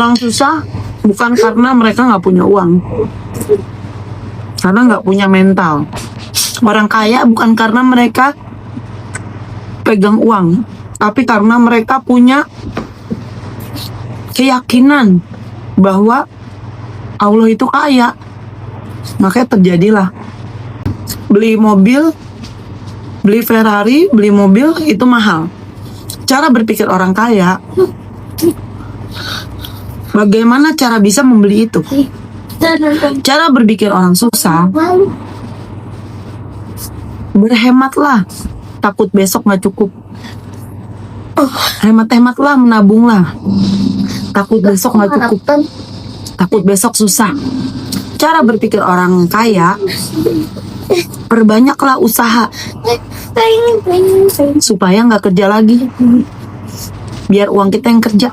Orang susah bukan karena mereka nggak punya uang, karena nggak punya mental. Orang kaya bukan karena mereka pegang uang, tapi karena mereka punya keyakinan bahwa Allah itu kaya. Makanya terjadilah beli mobil, beli Ferrari, beli mobil itu mahal. Cara berpikir orang kaya, bagaimana cara bisa membeli itu? Cara berpikir orang susah, berhematlah, takut besok nggak cukup. Hemat-hematlah, menabunglah, takut besok nggak cukup, takut besok susah. Cara berpikir orang kaya, perbanyaklah usaha supaya nggak kerja lagi, biar uang kita yang kerja.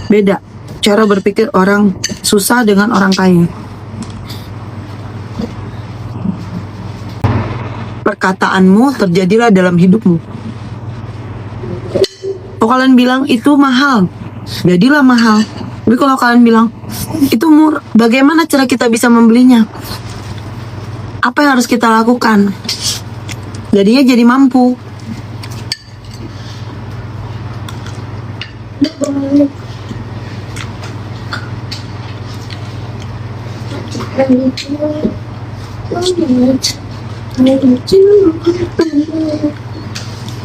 Beda cara berpikir orang susah dengan orang kaya. Perkataanmu terjadilah dalam hidupmu. Kalau kalian bilang itu mahal, jadilah mahal. Tapi kalau kalian bilang itu murah, bagaimana cara kita bisa membelinya? Apa yang harus kita lakukan? Jadinya jadi mampu.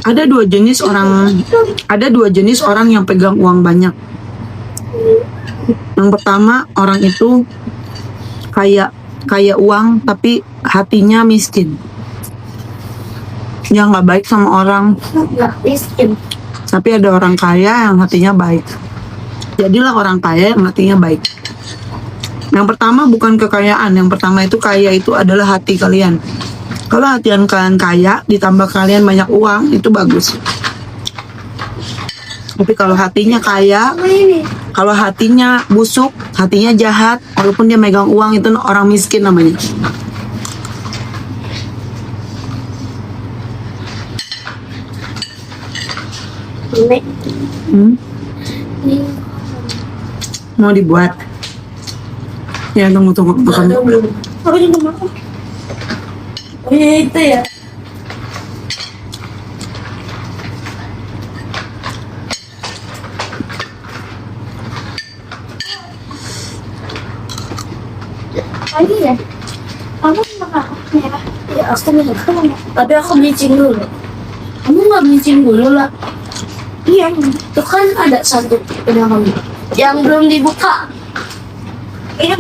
Ada dua jenis orang yang pegang uang banyak. Yang pertama, orang itu kaya uang tapi hatinya miskin. Yang nggak baik sama orang. Tapi ada orang kaya yang hatinya baik. Jadilah orang kaya yang hatinya baik. Yang pertama bukan kekayaan. Yang pertama itu kaya itu adalah hati kalian. Kalau hati kalian kaya, ditambah kalian banyak uang, itu bagus. Tapi kalau hatinya kaya, kalau hatinya busuk, hatinya jahat, walaupun dia megang uang, itu orang miskin namanya. Mau dibuat? Ya, tunggu. Aku juga mau. Oh iya itu ya. Lagi ya. Kamu makan ya? Ya aku minum. Tapi aku bleaching dulu. Kamu nggak bleaching dulu lah? Iya. Itu kan ada satu pedagang yang belum dibuka. Iya.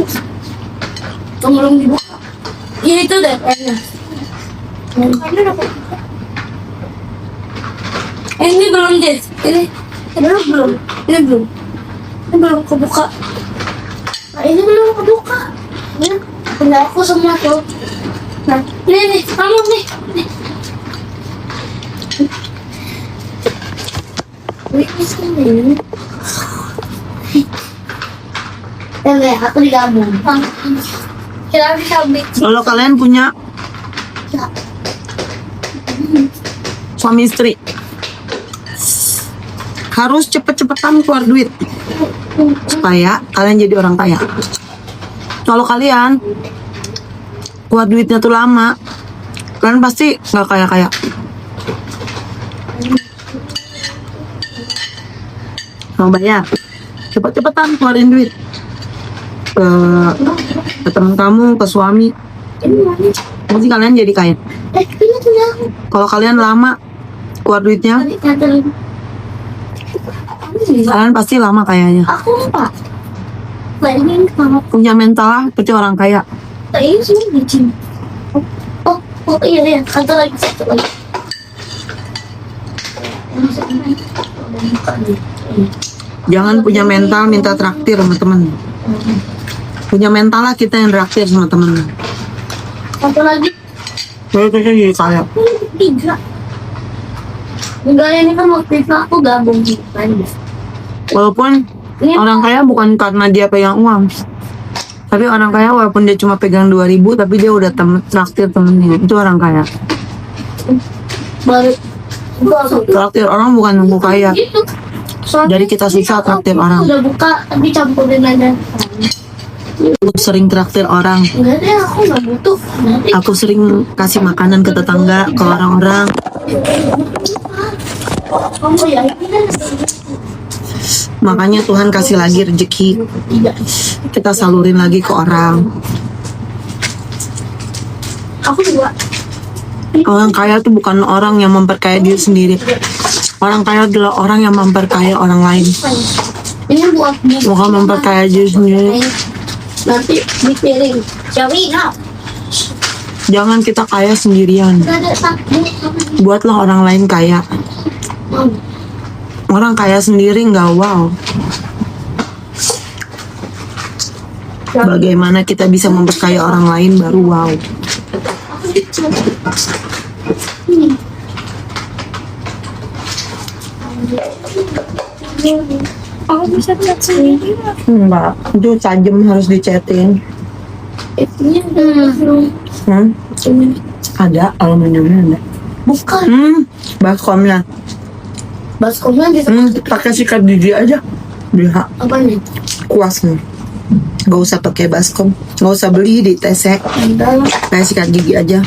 Yang belum dibuka. Iya itu deh kayaknya. Ini belum deh. Ini belum. Ini belum kebuka. Nah, ini belum kebuka. Ini punya aku semua tuh. Nah, ini kamu nih. Ini sini. Ya, aku digabung. Kita bisa bikin. Kalau kalian punya suami istri, harus cepet-cepetan keluar duit supaya kalian jadi orang kaya. Kalau kalian keluar duitnya tuh lama, kalian pasti nggak kaya-kaya. Mau bayar, cepet-cepetan keluarin duit ke teman kamu, ke suami, pasti kalian jadi kaya. Kalau kalian lama keluar duitnya, kalian pasti lama kayaknya. Aku lupa. Punya mental lah seperti orang kaya. Ini sih biji. Oh iya. Satu lagi. Jangan punya mental minta traktir sama temen. Punya mental lah kita yang traktir sama temen. Satu lagi. Jadi kita jadi kaya. 3. Enggak, ini kan waktu itu aku gabung kan. Walaupun Ini orang kaya bukan karena dia pegang uang, tapi orang kaya walaupun dia cuma pegang 2.000, tapi dia udah traktir temennya. Itu orang kaya. baru Traktir orang bukan nunggu kaya. gitu. Jadi kita susah traktir orang. Udah buka, tapi campurin aja. Aku sering traktir orang. Enggak deh, aku nggak butuh. Nanti Aku sering kasih makanan ke tetangga, ke orang-orang. kamu ya. Makanya Tuhan kasih lagi rezeki. Tidak. Kita salurin lagi ke orang. Aku juga. Orang kaya itu bukan orang yang memperkaya diri sendiri. Orang kaya adalah orang yang memperkaya orang lain. Ini buat Bukan memperkaya diri sendiri. nanti di piring. Jauhi, nah. Jangan kita kaya sendirian. Udah ada takut. Buatlah orang lain kaya. Orang kaya sendiri nggak wow. Bagaimana kita bisa memperkaya orang lain baru wow. Aku bisa lihat sendiri. Enggak, itu tajam harus dicetin. Itunya Ada aluminiumnya ada. bukan. Baskomnya. Baskomnya bisa Pakai sikat gigi aja. Bisa apa nih? kuasnya. Gak usah pakai baskom. Gak usah beli di TC. Dalam. Pakai sikat gigi aja.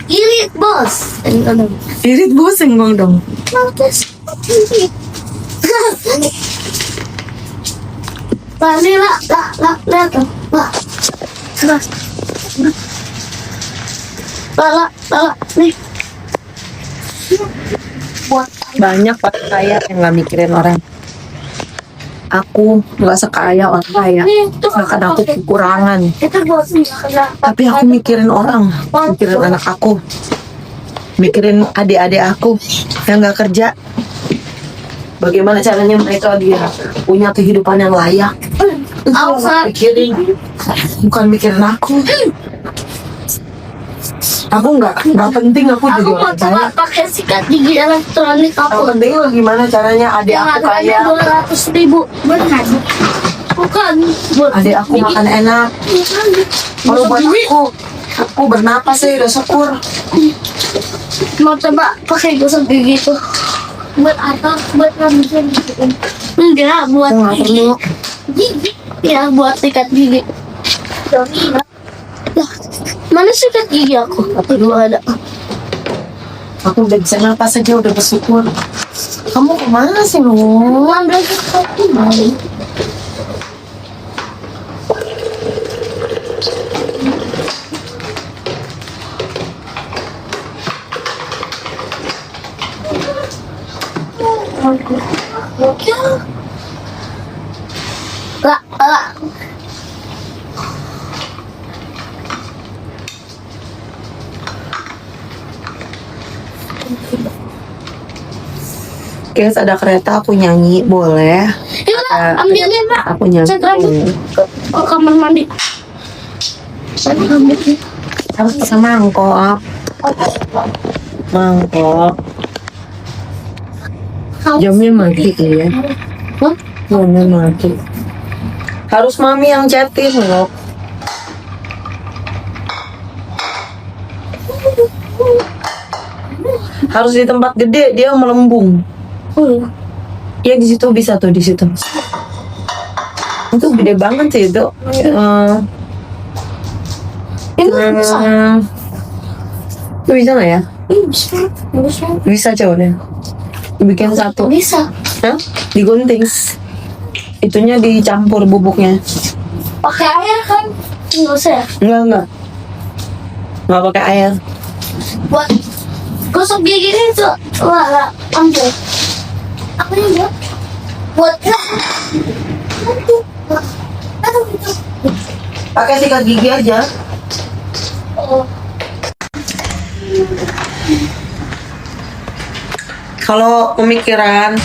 Irit bos. Ini kan. Irit bosen gong dong. Lantas. Irit. Lah, nih lah, lihat tuh, lah, sebelah, lah, nih, buat Banyak orang kaya yang gak mikirin orang. Aku gak sekaya orang kaya. nih, tuh Bahkan aku kekurangan. itu buat enggak, Tapi aku mikirin orang. Mikirin anak aku. Mikirin adik-adik aku yang gak kerja. Bagaimana caranya mereka dia punya kehidupan yang layak. Itu yang aku pikirin. Bukan mikirin aku. Aku nggak penting aku jadi Aku mau orang coba kaya. pakai sikat gigi elektronik Yang aku. penting lo gimana caranya adik Yang aku harganya kaya. 200.000, benar? Bukan, buat Adik aku makan enak. Kalau buat aku bernapas sih udah syukur. Mau coba pakai gosok gigi tuh. Buat apa? Buat ngabisin gitu. Enggak, buat Aku nggak perlu. gigi. Ya, buat sikat gigi. Jadi, lah, mana sikat gigi aku? Apa dulu ada? Aku udah bisa napas aja udah bersyukur. Kamu kemana sih lo? Ambil sikat gigi. Lah. Guys, ada kereta aku nyanyi boleh? Yuk, lah, ambilin, Mak. Aku nyanyi. Cek lagi. Oh, kamar mandi. Saya ambil. Harus pakai mangkok. Mangkok. Jamnya mati ya. Hah? Jamnya mati. Harus mami yang cetin loh. Harus di tempat gede dia melembung. Ya di situ bisa tuh di situ. Itu gede banget sih itu. Ini bisa. Itu bisa nggak ya? Ini bisa. Bisa. Bisa coba deh. Bikin satu. Bisa. Hah? Digunting. Itunya dicampur bubuknya. Pakai air kan? Enggak usah ya? Enggak. Enggak pakai air. Buat gosok gigi itu. Lah, ambil. Apa ini buat? Pakai sikat gigi aja. Oh. Kalau pemikiran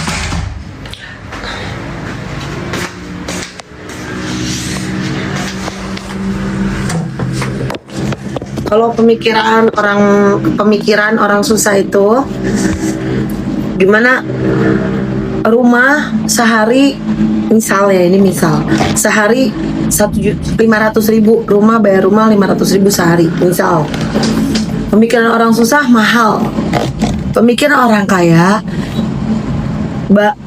pemikiran orang susah itu gimana rumah sehari misalnya ini misal sehari 500.000 rumah bayar rumah 500.000 sehari misal pemikiran orang susah mahal pemikiran orang kaya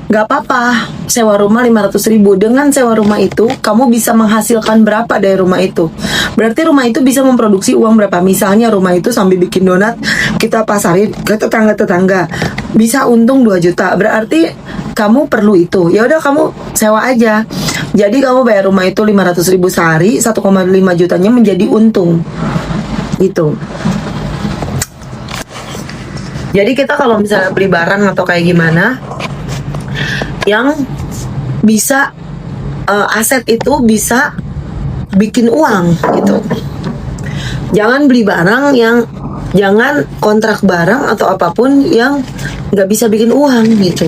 Gak apa-apa sewa rumah 500.000. Dengan sewa rumah itu kamu bisa menghasilkan berapa dari rumah itu. Berarti rumah itu bisa memproduksi uang berapa. Misalnya rumah itu sambil bikin donat kita pasarin ke tetangga-tetangga, bisa untung 2 juta. Berarti kamu perlu itu. Ya udah kamu sewa aja. Jadi kamu bayar rumah itu 500.000 sehari, 1,5 jutanya menjadi untung. Gitu. Jadi kita kalau misalnya beli barang atau kayak gimana yang bisa aset itu bisa bikin uang gitu. Jangan beli barang yang, jangan kontrak barang atau apapun yang nggak bisa bikin uang gitu.